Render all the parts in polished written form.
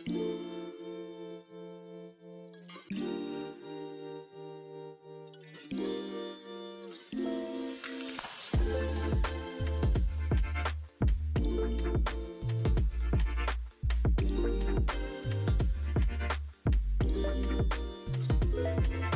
Hey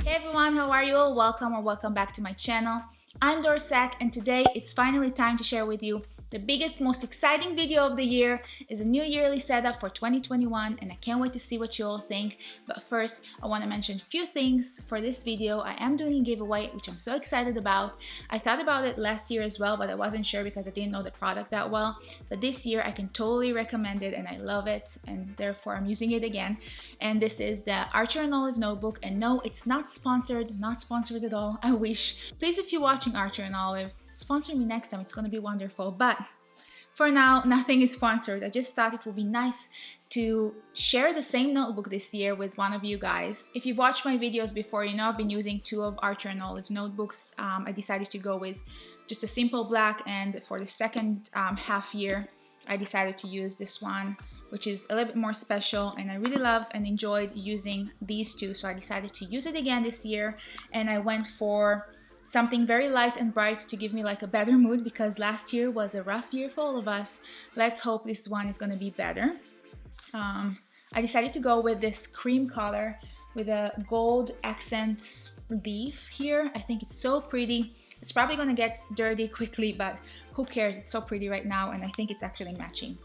everyone, how are you all? Welcome or welcome back to my channel. I'm Dorsak, and today it's finally time to share with you the biggest, most exciting video of the year. Is a new yearly setup for 2021, and I can't wait to see what you all think. But first, I want to mention a few things for this video. I am doing a giveaway, which I'm so excited about. I thought about it last year as well, but I wasn't sure because I didn't know the product that well. But this year I can totally recommend it, and I love it, and therefore I'm using it again. And this is the Archer and Olive notebook, and no, it's not sponsored at all. I wish. Please, if you're watching Archer and Olive, sponsor me next time. It's gonna be wonderful. But for now, nothing is sponsored. I just thought it would be nice to share the same notebook this year with one of you guys. If you've watched my videos before, you know I've been using two of Archer and Olive's notebooks. I decided to go with just a simple black, and for the second half year, I decided to use this one, which is a little bit more special, and I really love and enjoyed using these two, so I decided to use it again this year. And I went for something very light and bright to give me like a better mood, because last year was a rough year for all of us. Let's hope this one is going to be better. I decided to go with this cream color with a gold accent leaf here. I think it's so pretty. It's probably going to get dirty quickly, but who cares? It's so pretty right now, and I think it's actually matching.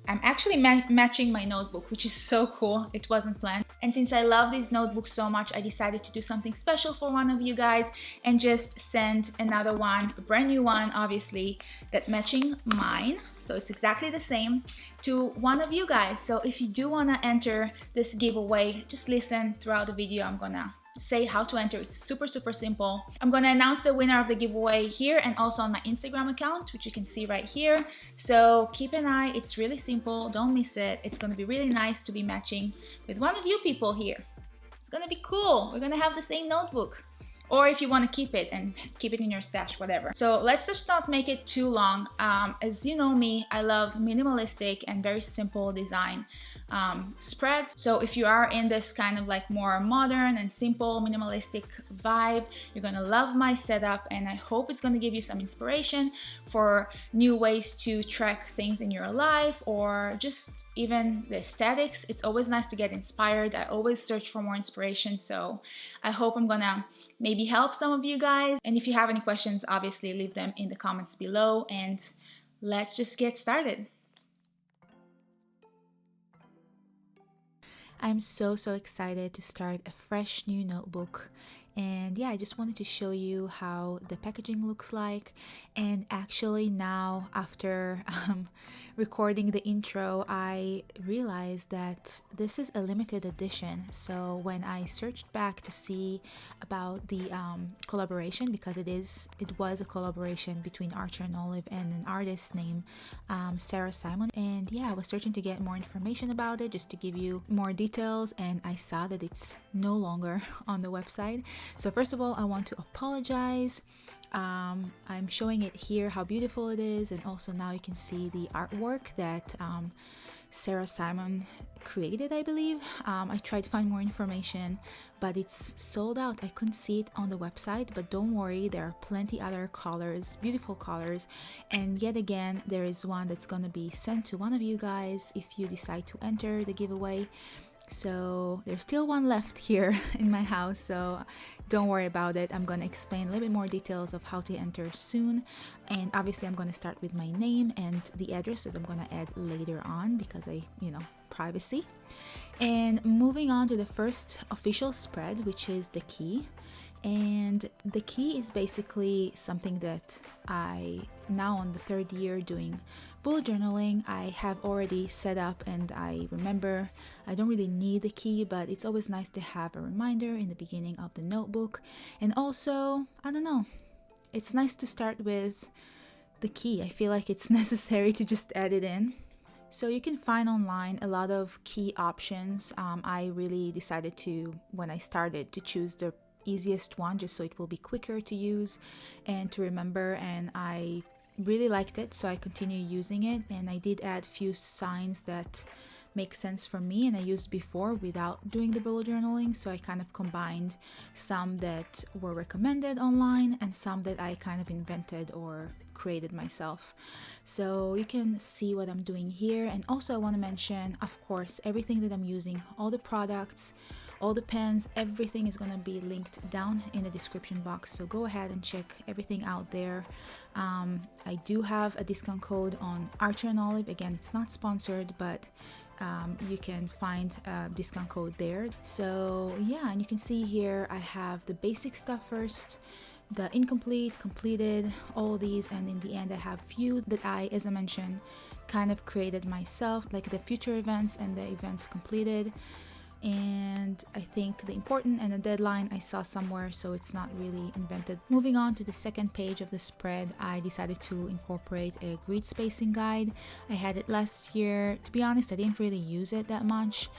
I'm actually matching my notebook, which is so cool. It wasn't planned. And since I love these notebooks so much, I decided to do something special for one of you guys and just send another one, a brand new one, obviously, that matching mine. So it's exactly the same, to one of you guys. So if you do want to enter this giveaway, just listen throughout the video. I'm gonna say how to enter. It's super simple. I'm gonna announce the winner of the giveaway here and also on my Instagram account, which you can see right here. So keep an eye. It's really simple. Don't miss it. It's gonna be really nice to be matching with one of you people here. It's gonna be cool. We're gonna have the same notebook. Or if you want to keep it and keep it in your stash, whatever. So let's just not make it too long. As you know me, I love minimalistic and very simple design spreads. So if you are in this kind of like more modern and simple minimalistic vibe, you're gonna love my setup, and I hope it's gonna give you some inspiration for new ways to track things in your life, or just even the aesthetics. It's always nice to get inspired. I always search for more inspiration, so I hope I'm gonna maybe help some of you guys. And if you have any questions, obviously leave them in the comments below, and let's just get started. I'm so excited to start a fresh new notebook. And yeah, I just wanted to show you how the packaging looks like. And actually now, after recording the intro, I realized that this is a limited edition. So when I searched back to see about the collaboration, because it was a collaboration between Archer and Olive and an artist named Sarah Simon. And yeah, I was searching to get more information about it, just to give you more details, and I saw that it's no longer on the website. So first of all, I want to apologize. I'm showing it here how beautiful it is, and also now you can see the artwork that Sarah Simon created, I believe. I tried to find more information, but it's sold out. I couldn't see it on the website, but don't worry, there are plenty other colors, beautiful colors. And yet again, there is one that's gonna be sent to one of you guys if you decide to enter the giveaway. So there's still one left here in my house, so don't worry about it. I'm gonna explain a little bit more details of how to enter soon, and obviously I'm gonna start with my name and the address that I'm gonna add later on, because privacy. And moving on to the first official spread, which is the key. And the key is basically something that I, now on the third year doing bullet journaling, I have already set up, and I remember I don't really need the key, but it's always nice to have a reminder in the beginning of the notebook. And also, I don't know, it's nice to start with the key. I feel like it's necessary to just add it in. So you can find online a lot of key options. I really decided to, when I started, to choose the easiest one, just so it will be quicker to use and to remember, and I really liked it, so I continue using it. And I did add few signs that makes sense for me and I used before without doing the bullet journaling. So I kind of combined some that were recommended online and some that I kind of invented or created myself. So you can see what I'm doing here. And also I want to mention, of course, everything that I'm using, all the products, all the pens, everything is going to be linked down in the description box. So go ahead and check everything out there. I do have a discount code on Archer and Olive. Again, it's not sponsored, but you can find a discount code there. So yeah, and you can see here I have the basic stuff first, the incomplete, completed, all these, and in the end I have few that I, as I mentioned, kind of created myself, like the future events and the events completed. And I think the important and the deadline I saw somewhere, so it's not really invented. Moving on to the second page of the spread, I decided to incorporate a grid spacing guide. I had it last year. To be honest, I didn't really use it that much,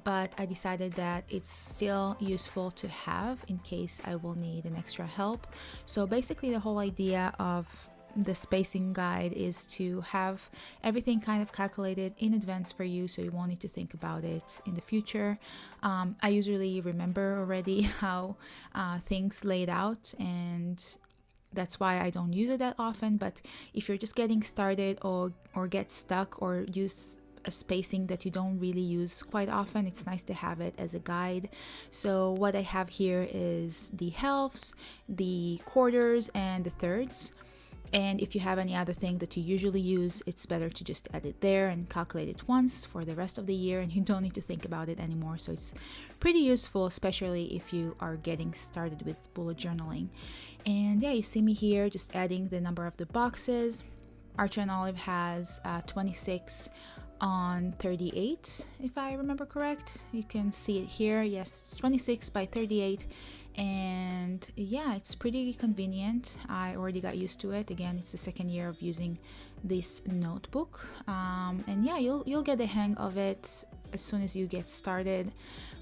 but I decided that it's still useful to have in case I will need an extra help. So basically the whole idea of the spacing guide is to have everything kind of calculated in advance for you, so you won't need to think about it in the future. I usually remember already how things laid out, and that's why I don't use it that often. But if you're just getting started or get stuck or use a spacing that you don't really use quite often, it's nice to have it as a guide. So what I have here is the halves, the quarters, and the thirds. And if you have any other thing that you usually use, it's better to just add it there and calculate it once for the rest of the year, and you don't need to think about it anymore. So it's pretty useful, especially if you are getting started with bullet journaling. And yeah, you see me here just adding the number of the boxes. Archer and Olive has 26 on 38, if I remember correct. You can see it here. Yes, it's 26 by 38. And yeah, it's pretty convenient. I already got used to it. Again, it's the second year of using this notebook, and yeah, you'll get the hang of it as soon as you get started.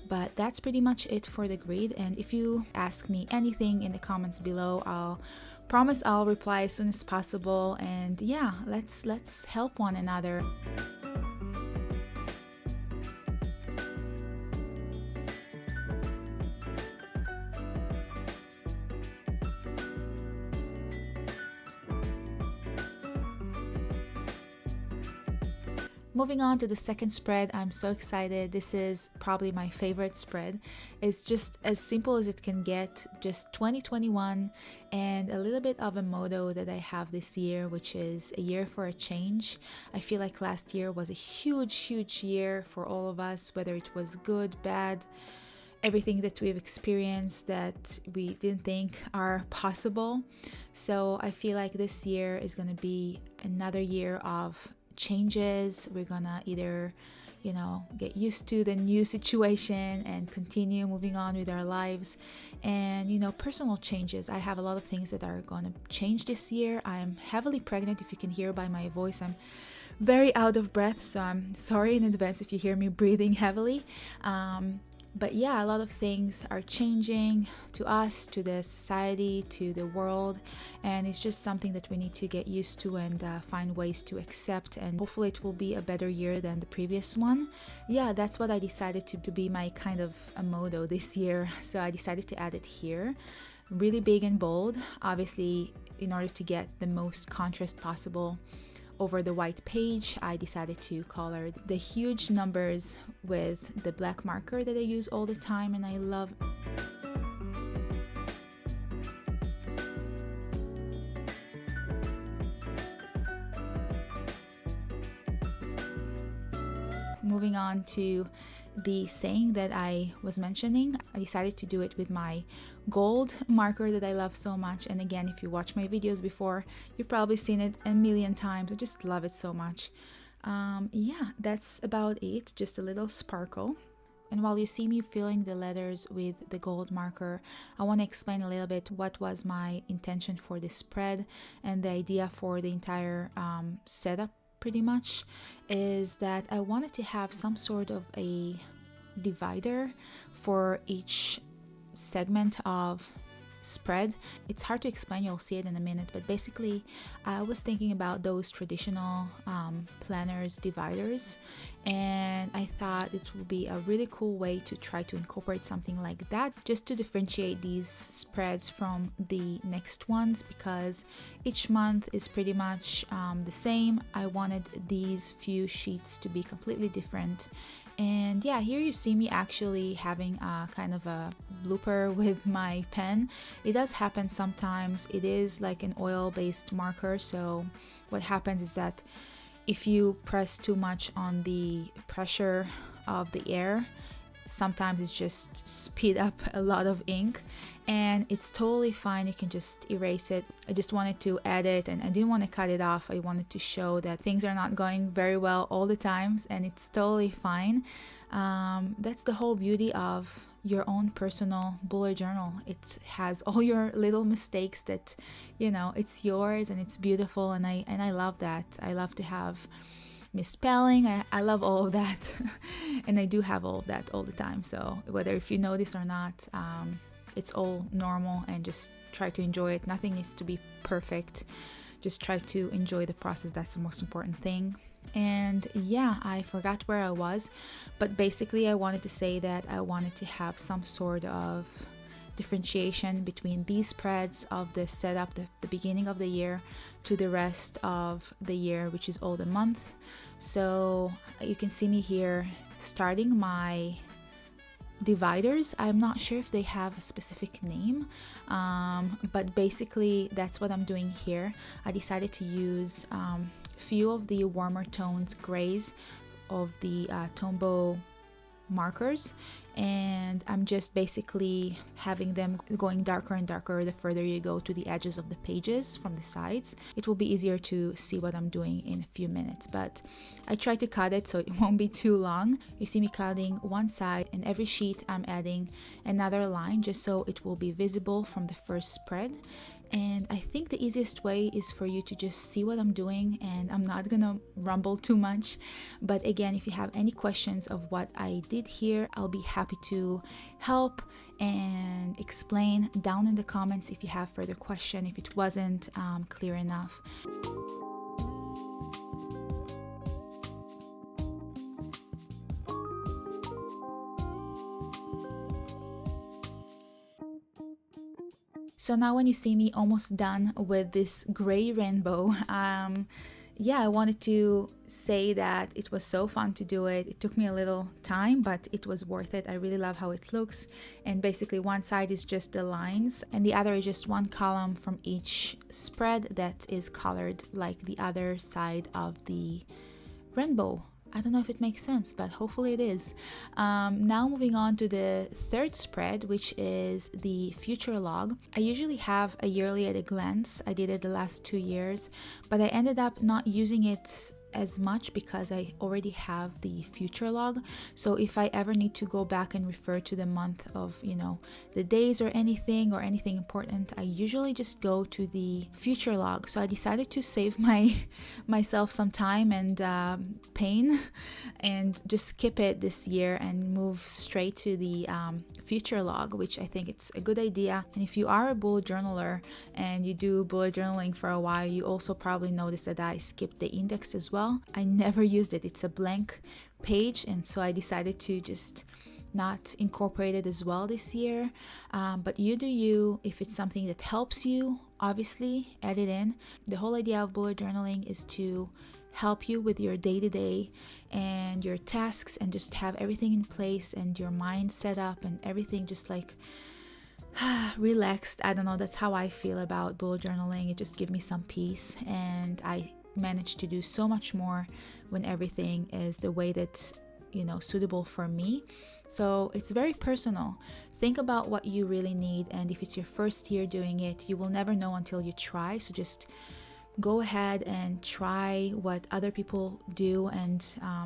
But that's pretty much it for the grid. And if you ask me anything in the comments below, I'll promise I'll reply as soon as possible. And yeah, let's help one another. Moving on to the second spread, I'm so excited. This is probably my favorite spread. It's just as simple as it can get, just 2021 and a little bit of a motto that I have this year, which is a year for a change. I feel like last year was a huge year for all of us, whether it was good, bad, everything that we've experienced that we didn't think are possible. So I feel like this year is going to be another year of changes. We're gonna either, get used to the new situation and continue moving on with our lives, and personal changes. I have a lot of things that are gonna change this year. I'm heavily pregnant. If you can hear by my voice, I'm very out of breath, so I'm sorry in advance if you hear me breathing heavily. But yeah, a lot of things are changing to us, to the society, to the world, and it's just something that we need to get used to and find ways to accept, and hopefully it will be a better year than the previous one. Yeah, that's what I decided to be my kind of a motto this year, so I decided to add it here. Really big and bold, obviously, in order to get the most contrast possible over the white page. I decided to color the huge numbers with the black marker that I use all the time and I love. Moving on to the saying that I was mentioning, I decided to do it with my gold marker that I love so much. And again, if you watch my videos before, you've probably seen it a million times. I just love it so much. Yeah, that's about it. Just a little sparkle. And while you see me filling the letters with the gold marker, I want to explain a little bit what was my intention for this spread and the idea for the entire setup. Pretty much is that I wanted to have some sort of a divider for each segment of spread. It's hard to explain, you'll see it in a minute, but basically I was thinking about those traditional planners dividers, and I thought it would be a really cool way to try to incorporate something like that, just to differentiate these spreads from the next ones, because each month is pretty much the same. I wanted these few sheets to be completely different. And yeah, here you see me actually having a kind of a blooper with my pen. It does happen sometimes. It is like an oil-based marker, so what happens is that if you press too much on the pressure of the air, sometimes it's just speed up a lot of ink, and it's totally fine. You can just erase it. I just wanted to add it, and I didn't want to cut it off. I wanted to show that things are not going very well all the times, and it's totally fine. That's the whole beauty of your own personal bullet journal. It has all your little mistakes that, you know, it's yours and it's beautiful, and I love that. I love to have misspelling. I love all of that and I do have all of that all the time, so whether if you notice or not, it's all normal, and just try to enjoy it. Nothing needs to be perfect, just try to enjoy the process. That's the most important thing. And yeah, I forgot where I was, but basically I wanted to say that I wanted to have some sort of differentiation between these spreads of the setup, the beginning of the year, to the rest of the year, which is all the month. So you can see me here starting my dividers. I'm not sure if they have a specific name, but basically that's what I'm doing here. I decided to use few of the warmer tones grays of the Tombow markers, and I'm just basically having them going darker and darker the further you go to the edges of the pages from the sides. It will be easier to see what I'm doing in a few minutes, but I try to cut it so it won't be too long. You see me cutting one side, and every sheet I'm adding another line just so it will be visible from the first spread. And I think the easiest way is for you to just see what I'm doing, and I'm not gonna rumble too much. But again, if you have any questions of what I did here, I'll be happy to help and explain down in the comments if you have further question, if it wasn't clear enough. So now when you see me almost done with this gray rainbow, yeah, I wanted to say that it was so fun to do it. It took me a little time, but it was worth it. I really love how it looks. And basically one side is just the lines, and the other is just one column from each spread that is colored like the other side of the rainbow. I don't know if it makes sense, but hopefully it is. Now moving on to the third spread, which is the future log. I usually have a yearly at a glance. I did it the last 2 years, but I ended up not using it as much because I already have the future log. So if I ever need to go back and refer to the month of, you know, the days or anything important, I usually just go to the future log. So I decided to save myself some time and pain and just skip it this year and move straight to the future log, which I think it's a good idea. And if you are a bullet journaler and you do bullet journaling for a while, you also probably noticed that I skipped the index as well. I never used it. It's a blank page, and so I decided to just not incorporate it as well this year. But you do you. If it's something that helps you, obviously add it in. The whole idea of bullet journaling is to help you with your day-to-day and your tasks, and just have everything in place and your mind set up and everything just like relaxed. I don't know, that's how I feel about bullet journaling. It just gives me some peace, and I manage to do so much more when everything is the way that's, you know, suitable for me. So it's very personal. Think about what you really need, and if it's your first year doing it, you will never know until you try. So just go ahead and try what other people do and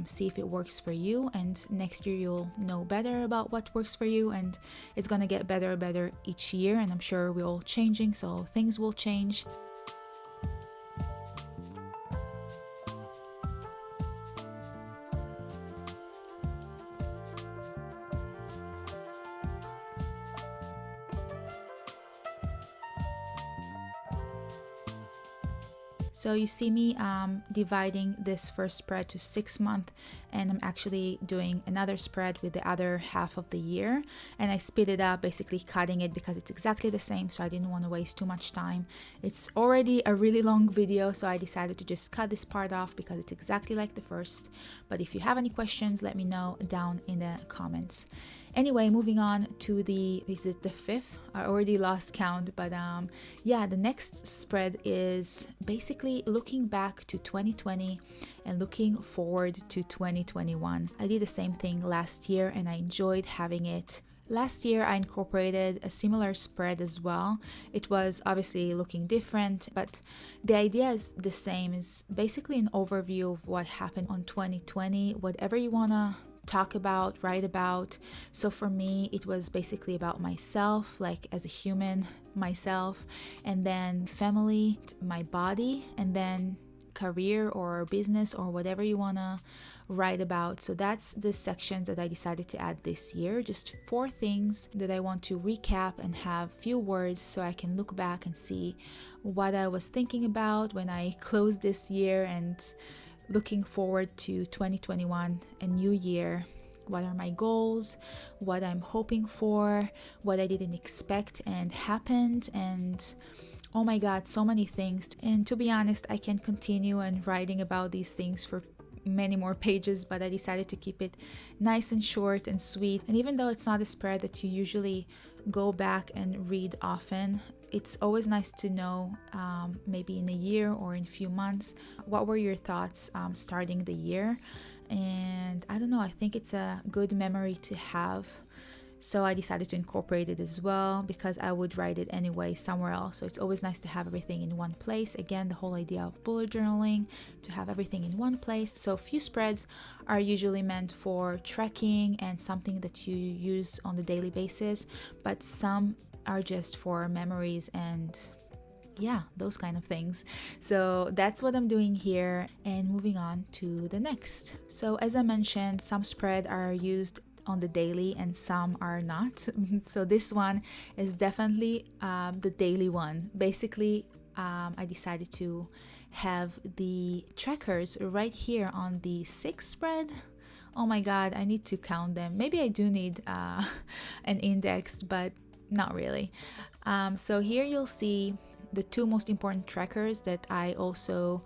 see if it works for you, and next year you'll know better about what works for you, and it's gonna get better and better each year. And I'm sure we're all changing, so things will change. So you see me dividing this first spread to 6 months, and I'm actually doing another spread with the other half of the year, and I speed it up, basically cutting it because it's exactly the same, so I didn't want to waste too much time. It's already a really long video, so I decided to just cut this part off because it's exactly like the first. But if you have any questions, let me know down in the comments. Anyway, moving on to is it the fifth? I already lost count, but yeah, the next spread is basically looking back to 2020 and looking forward to 2021. I did the same thing last year and I enjoyed having it. Last year, I incorporated a similar spread as well. It was obviously looking different, but the idea is the same. It's basically an overview of what happened on 2020, whatever you want to talk about, write about. So for me, it was basically about myself, like as a human, myself, and then family, my body, and then career or business or whatever you want to write about. So that's the sections that I decided to add this year. Just 4 things that I want to recap and have few words so I can look back and see what I was thinking about when I closed this year and looking forward to 2021, a new year. What are my goals, what I'm hoping for, what I didn't expect and happened, and oh my god, so many things. And to be honest, I can continue and writing about these things for many more pages, but I decided to keep it nice and short and sweet. And even though it's not a spread that you usually go back and read often, it's always nice to know, maybe in a year or in a few months, what were your thoughts starting the year. And I don't know, I think it's a good memory to have. So I decided to incorporate it as well because I would write it anyway somewhere else. So it's always nice to have everything in one place. Again, the whole idea of bullet journaling, to have everything in one place. So few spreads are usually meant for tracking and something that you use on the daily basis, but some are just for memories and yeah, those kind of things. So that's what I'm doing here, and moving on to the next. So as I mentioned, some spread are used on the daily and some are not. So this one is definitely the daily one. Basically, I decided to have the trackers right here on the 6th spread. Oh my god, I need to count them. Maybe I do need an index, but not really. So here you'll see the 2 most important trackers that I also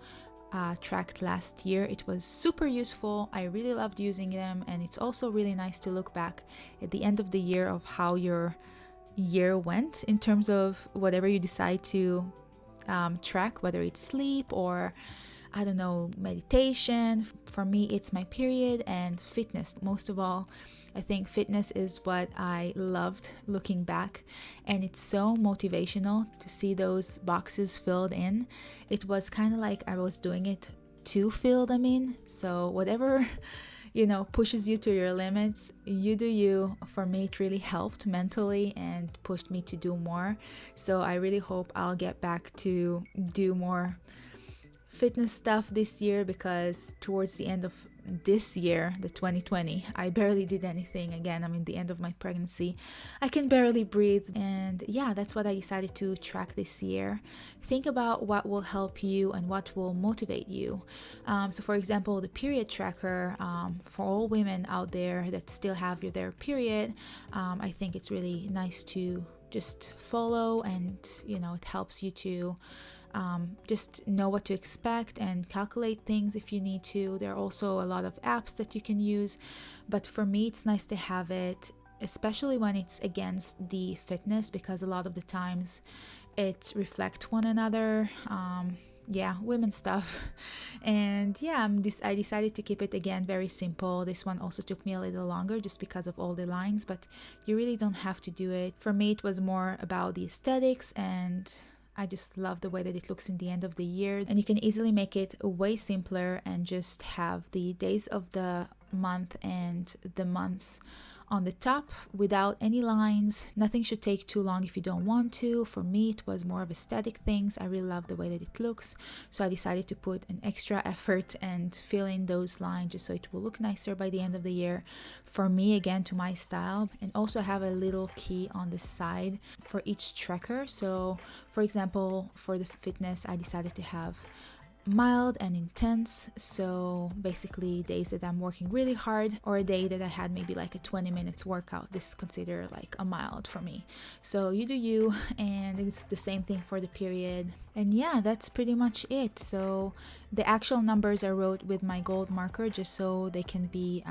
tracked last year. It was super useful. I really loved using them, and it's also really nice to look back at the end of the year of how your year went in terms of whatever you decide to track, whether it's sleep or I don't know, meditation. For me, it's my period and fitness. Most of all, I think fitness is what I loved looking back, and it's so motivational to see those boxes filled in. It was kind of like I was doing it to fill them in. So whatever pushes you to your limits, you do you. For me, it really helped mentally and pushed me to do more. So I really hope I'll get back to do more fitness stuff this year, because towards the end of this year, the 2020, I barely did anything. Again, I'm in the end of my pregnancy. I can barely breathe. And yeah, that's what I decided to track this year. Think about what will help you and what will motivate you. So for example, the period tracker, for all women out there that still have their period, I think it's really nice to just follow, and it helps you to just know what to expect and calculate things if you need to. There are also a lot of apps that you can use, but for me it's nice to have it, especially when it's against the fitness, because a lot of the times it reflects one another. Women stuff. And I decided to keep it again very simple. This one also took me a little longer just because of all the lines, but you really don't have to do it. For me, it was more about the aesthetics, and I just love the way that it looks in the end of the year. And you can easily make it way simpler and just have the days of the month and the months on the top without any lines. Nothing should take too long if you don't want to. For me, it was more of aesthetic things. I really love the way that it looks, so I decided to put an extra effort and fill in those lines just so it will look nicer by the end of the year. For me, again, to my style. And also have a little key on the side for each tracker. So for example, for the fitness, I decided to have mild and intense. So basically days that I'm working really hard, or a day that I had maybe like a 20 minutes workout, this is considered like a mild for me. So you do you, and it's the same thing for the period. And yeah, that's pretty much it. So the actual numbers I wrote with my gold marker just so they can be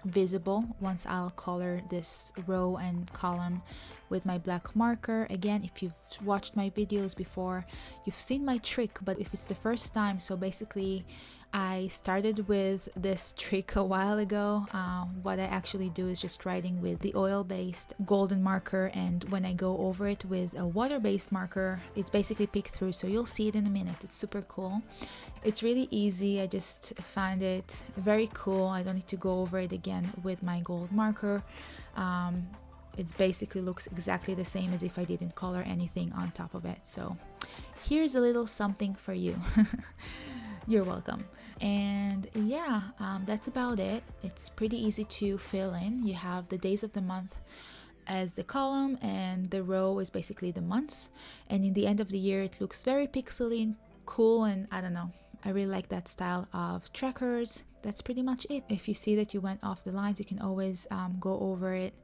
visible once I'll color this row and column with my black marker. Again, if you've watched my videos before, you've seen my trick, but if it's the first time, so basically I started with this trick a while ago. What I actually do is just writing with the oil-based golden marker, and when I go over it with a water-based marker, it's basically picked through, so you'll see it in a minute. It's super cool. It's really easy. I just find it very cool. I don't need to go over it again with my gold marker. It basically looks exactly the same as if I didn't color anything on top of it. So here's a little something for you. You're welcome. And yeah, that's about it. It's pretty easy to fill in. You have the days of the month as the column, and the row is basically the months. And in the end of the year, it looks very pixely and cool, and I don't know, I really like that style of trackers. That's pretty much it. If you see that you went off the lines, you can always go over it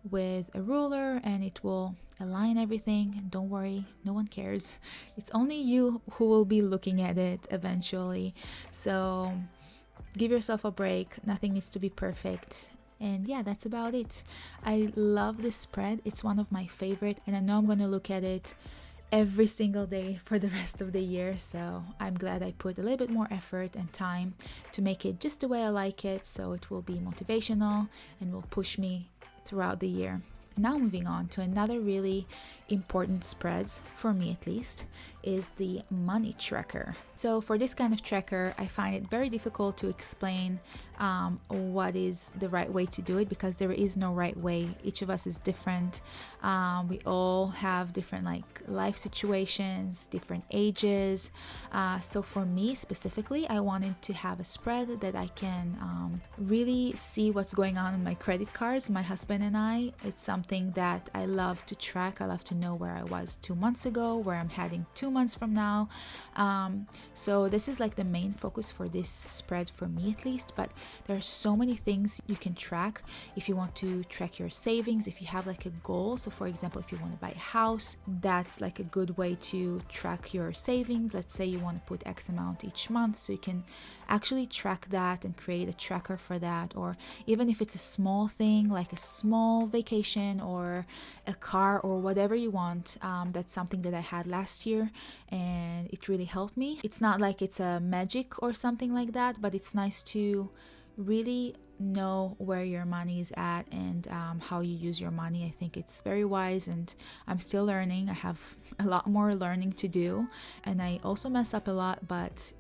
with a ruler and it will align everything. Don't worry, no one cares. It's only you who will be looking at it eventually. So give yourself a break. Nothing needs to be perfect. And yeah, that's about it. I love this spread. It's one of my favorite, and I know I'm gonna look at it every single day for the rest of the year. So I'm glad I put a little bit more effort and time to make it just the way I like it, so it will be motivational and will push me throughout the year. Now moving on to another really important spreads, for me at least, is the money tracker. So for this kind of tracker, I find it very difficult to explain what is the right way to do it, because there is no right way. Each of us is different. We all have different like life situations, different ages. So for me specifically, I wanted to have a spread that I can really see what's going on in my credit cards. My husband and I, it's something that I love to track. I love to know where I was 2 months ago, where I'm heading 2 months from now. So this is like the main focus for this spread, for me at least, but there are so many things you can track. If you want to track your savings, if you have like a goal, so for example, if you want to buy a house, that's like a good way to track your savings. Let's say you want to put X amount each month, so you can actually track that and create a tracker for that. Or even if it's a small thing like a small vacation or a car or whatever you want, that's something that I had last year and it really helped me. It's not like it's a magic or something like that, but it's nice to really know where your money is at and how you use your money. I think it's very wise, and I'm still learning. I have a lot more learning to do, and I also mess up a lot, but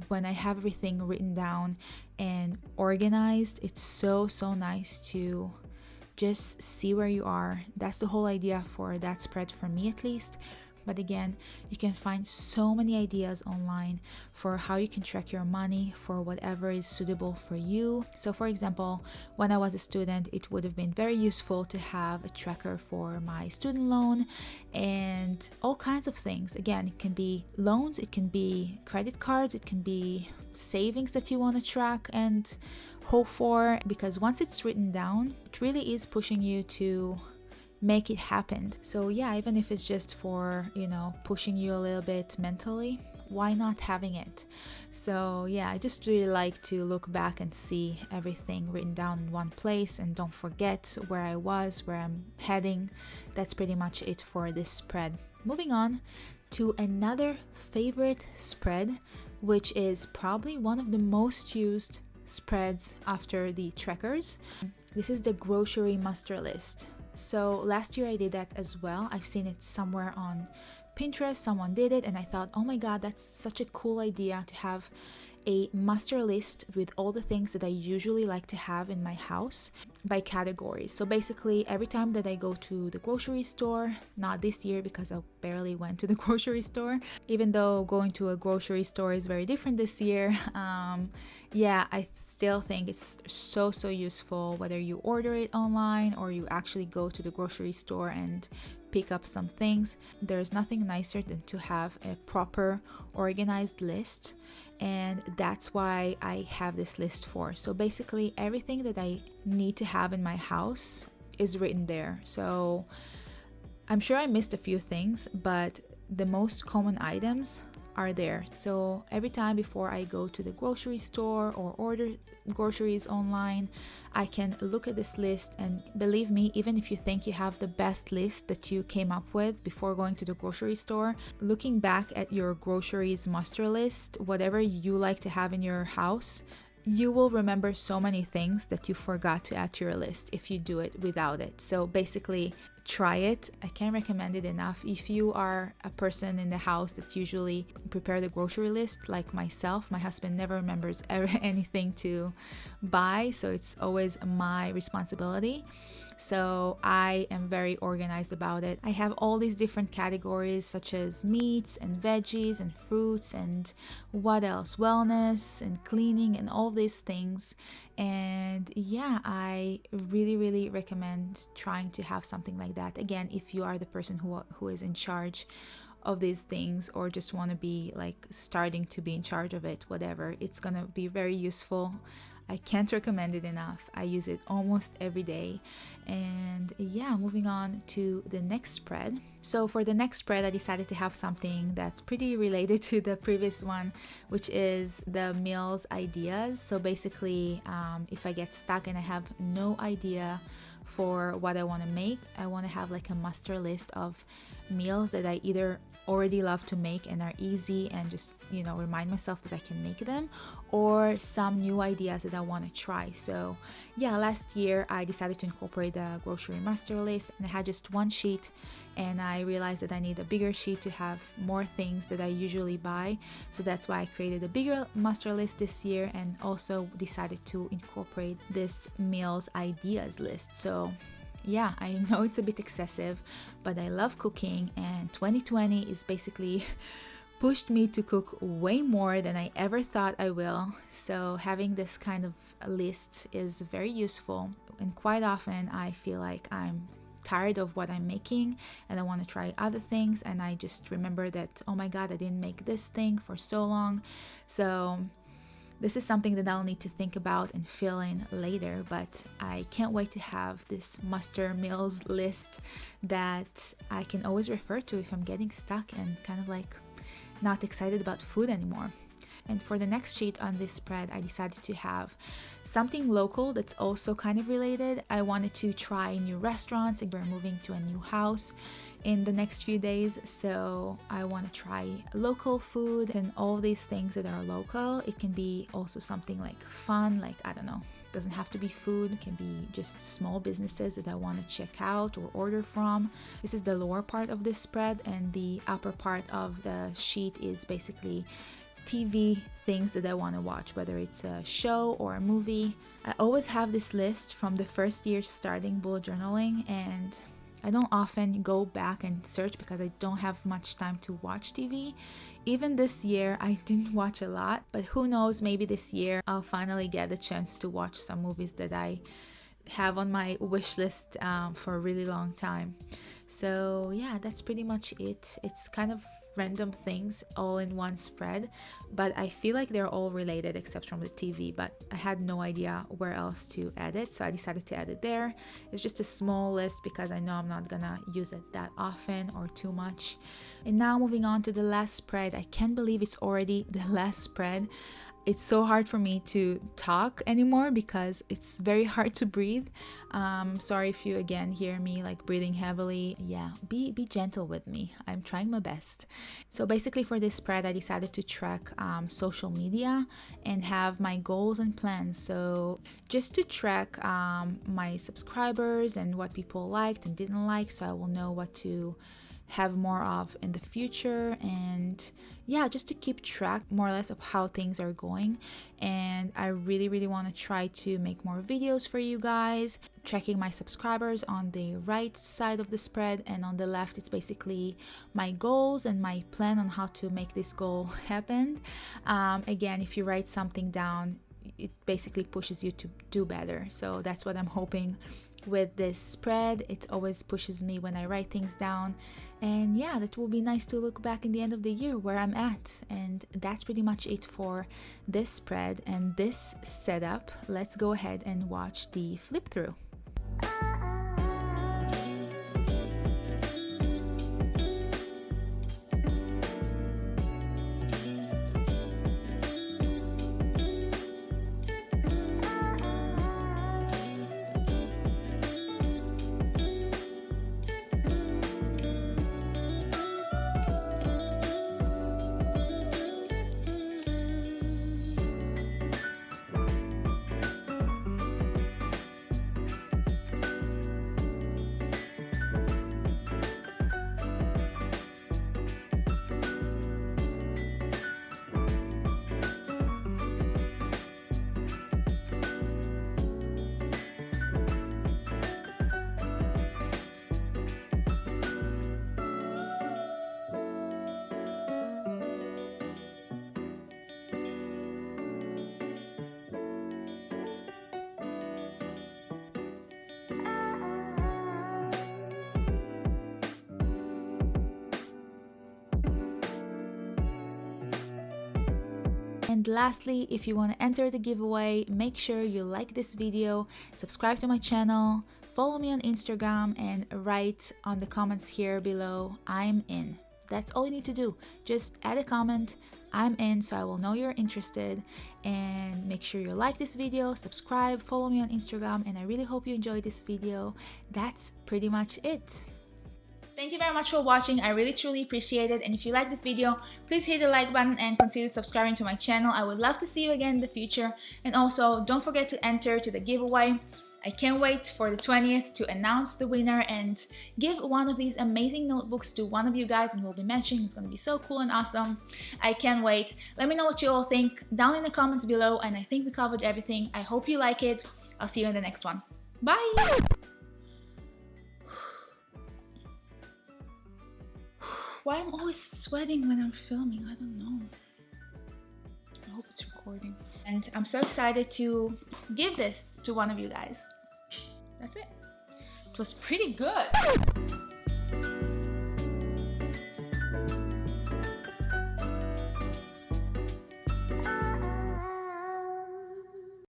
when I have everything written down and organized, it's so nice to just see where you are. That's the whole idea for that spread, for me at least. But again, you can find so many ideas online for how you can track your money for whatever is suitable for you. So for example, when I was a student, it would have been very useful to have a tracker for my student loan and all kinds of things. Again, it can be loans, it can be credit cards, it can be savings that you want to track and hope for, because once it's written down, it really is pushing you to make it happen. So yeah, even if it's just for, pushing you a little bit mentally, why not having it? So yeah, I just really like to look back and see everything written down in one place and don't forget where I was, where I'm heading. That's pretty much it for this spread. Moving on to another favorite spread, which is probably one of the most used spreads after the trackers. This is the grocery muster list. So last year I did that as well. I've seen it somewhere on Pinterest, someone did it, and I thought, oh my god, that's such a cool idea to have a muster list with all the things that I usually like to have in my house by categories. So basically every time that I go to the grocery store, not this year because I barely went to the grocery store, even though going to a grocery store is very different this year, I still think it's so useful, whether you order it online or you actually go to the grocery store and pick up some things. There's nothing nicer than to have a proper organized list, and that's why I have this list for. So basically everything that I need to have in my house is written there. So I'm sure I missed a few things, but the most common items are there. So every time before I go to the grocery store or order groceries online, I can look at this list, and believe me, even if you think you have the best list that you came up with before going to the grocery store, looking back at your groceries muster list, whatever you like to have in your house, you will remember so many things that you forgot to add to your list if you do it without it. So basically, try it. I can't recommend it enough. If you are a person in the house that usually prepare the grocery list, like myself, my husband never remembers anything to buy, so it's always my responsibility. So I am very organized about it. I have all these different categories such as meats and veggies and fruits and what else, wellness and cleaning and all these things. And yeah, I really recommend trying to have something like that. Again, if you are the person who is in charge of these things, or just want to be like starting to be in charge of it, whatever, it's gonna be very useful. I can't recommend it enough. I use it almost every day. And yeah, moving on to the next spread. So for the next spread, I decided to have something that's pretty related to the previous one, which is the meals ideas. So basically, if I get stuck and I have no idea for what I want to make, I want to have like a master list of meals that I either already love to make and are easy, and just, you know, remind myself that I can make them, or some new ideas that I want to try. So yeah, last year I decided to incorporate the grocery master list, and I had just one sheet, and I realized that I need a bigger sheet to have more things that I usually buy. So that's why I created a bigger master list this year, and also decided to incorporate this meals ideas list. So yeah, I know it's a bit excessive, but I love cooking, and 2020 is basically pushed me to cook way more than I ever thought I will. So having this kind of a list is very useful, and quite often I feel like I'm tired of what I'm making and I want to try other things, and I just remember that, oh my god, I didn't make this thing for so long. So this is something that I'll need to think about and fill in later, but I can't wait to have this master meals list that I can always refer to if I'm getting stuck and kind of like not excited about food anymore. And for the next sheet on this spread, I decided to have something local that's also kind of related. I wanted to try new restaurants, and we're moving to a new house in the next few days, so I want to try local food and all these things that are local. It can be also something like fun, like, I don't know, it doesn't have to be food, it can be just small businesses that I want to check out or order from. This is the lower part of this spread, and the upper part of the sheet is basically TV things that I want to watch, whether it's a show or a movie. I always have this list from the first year starting bullet journaling, and I don't often go back and search because I don't have much time to watch TV. Even this year, I didn't watch a lot, but who knows, maybe this year I'll finally get the chance to watch some movies that I have on my wish list for a really long time. So yeah, that's pretty much it. It's kind of random things all in one spread, but I feel like they're all related except from the TV, but I had no idea where else to add it, so I decided to add it there. It's just a small list because I know I'm not gonna use it that often or too much. And now moving on to the last spread. I can't believe it's already the last spread. It's so hard for me to talk anymore because it's very hard to breathe. Sorry if you again hear me like breathing heavily. Yeah, be gentle with me. I'm trying my best. So basically for this spread, I decided to track social media and have my goals and plans. So just to track my subscribers and what people liked and didn't like, so I will know what to have more of in the future, and yeah, just to keep track more or less of how things are going. And I really want to try to make more videos for you guys, tracking my subscribers on the right side of the spread, and on the left it's basically my goals and my plan on how to make this goal happen. Again, if you write something down, it basically pushes you to do better, so that's what I'm hoping with this spread. It always pushes me when I write things down. And yeah, that will be nice to look back in the end of the year where I'm at. And that's pretty much it for this spread and this setup. Let's go ahead and watch the flip through. And lastly, if you want to enter the giveaway, make sure you like this video, subscribe to my channel, follow me on Instagram, and write on the comments here below, I'm in. That's all you need to do. Just add a comment, I'm in, so I will know you're interested. And make sure you like this video, subscribe, follow me on Instagram, and I really hope you enjoyed this video. That's pretty much it. Thank you very much for watching. I really truly appreciate it. And if you like this video, please hit the like button and consider subscribing to my channel. I would love to see you again in the future. And also, don't forget to enter to the giveaway. I can't wait for the 20th to announce the winner and give one of these amazing notebooks to one of you guys, and we'll be matching. It's going to be so cool and awesome. I can't wait. Let me know what you all think down in the comments below. And I think we covered everything. I hope you like it. I'll see you in the next one. Bye! Why I'm always sweating when I'm filming, I don't know. I hope it's recording. And I'm so excited to give this to one of you guys. That's it. It was pretty good.